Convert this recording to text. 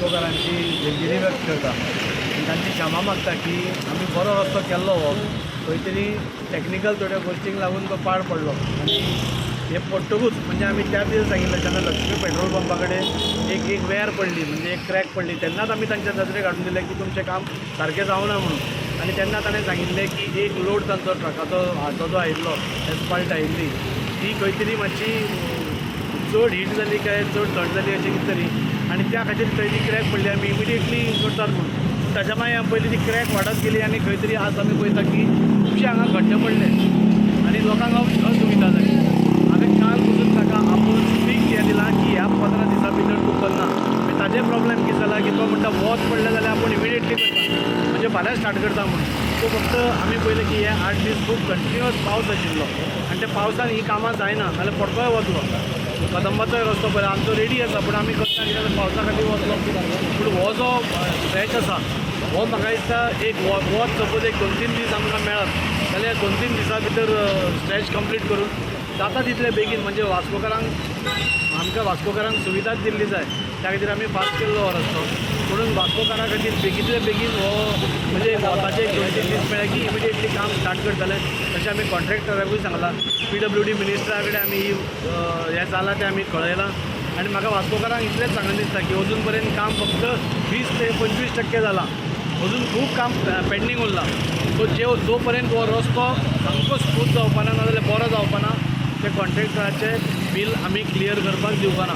वास्कोकारांची दिलगिरी व्यक्त करता आनी तांची क्षमा मागता की आमी बरो रस्तो केल्लो हो खंय तरी टॅक्निकल थोड्या गोश्टींक लागून तो पाड पडलो आनी हे पडटकूच म्हणजे आमी त्याच दिसा सांगिल्लें जेन्ना लक्ष्मी पेट्रोल पंपा कडेन एक वेर पडली म्हणजे एक क्रॅक पडली तेन्नाच आमी तांच्या नजरेक हाडून दिलें की तुमचें काम सारकें जावना म्हणून आनी तेन्ना ताणें सांगिल्लें की एक लोड तांचो ट्रकाचो हातो जो आयिल्लो एस्पाल्ट आयिल्ली ती खंय तरी मातशी चड हीट जाली काय चड थंड जाली अशें कितें तरी आनी त्या खातीर थंय ती क्रॅक पडली आमी इमिडिएटली करतात म्हणून ताच्या मागीर पयलीं ती क्रॅक वाडत गेली आनी खंय तरी आज आमी पळयता की खुबशे हांगा खड्डे पडले आनी लोकांक असुविधा जाली हांवें काल पसून ताका आपूण स्पीक हें दिलां की ह्या 15 दिसां भितर तूं करना मागीर ताजें प्रॉब्लेम कितें जाला की तो म्हणटा वोत पडलें जाल्यार आपूण इमिडिएटली करता म्हणजे फाल्यां स्टार्ट करता म्हणून सो फक्त आमी पयलें की हे 8 दीस खूब कंटिन्युअस पावस आशिल्लो आनी त्या पावसान ही कामां जायना नाल्यार पडतोय वतलो कदंबाचोय रस्तो पळय आमचो रेडी आसा पूण आमी करता कित्याक पावसा खातीर वतलो पूण हो जो स्ट्रेच आसा हो म्हाका दिसता एक वत सपोज एक 2-3 दीस आमकां मेळत जाल्यार 2-3 दिसां भितर स्ट्रेच कंप्लीट करून जाता तितले बेगीन म्हणजे वास्कोकारांक आमकां वास्कोकारांक सुविधाच दिल्ली जाय त्या खातीर आमी फास्ट केल्लो हो रस्तो म्हणून वास्कोकारा खातीर बेगीतले बेगीन हो म्हणजे वताचे एक 2-3 दीस मेळ्ळे की इमिडिएटली काम स्टार्ट करतले तशें आमी कॉन्ट्रॅक्टराकूय सांगलां PWD मिनिस्टरा कडेन आमी हें जालां तें आमी कळयलां आनी म्हाका वास्कोकारांक इतलेंच सांगून दिसता की अजून पर्यंत काम फक्त 20 ते 25% जालां अजून खूब काम पेंडींग उरलां सो जो पर्यंत हो रस्तो सामको स्मूथ जावपाना नाजाल्यार बरो जावपाना ते कॉन्ट्रॅक्टराचें बील आमी क्लियर करपाक दिवपाना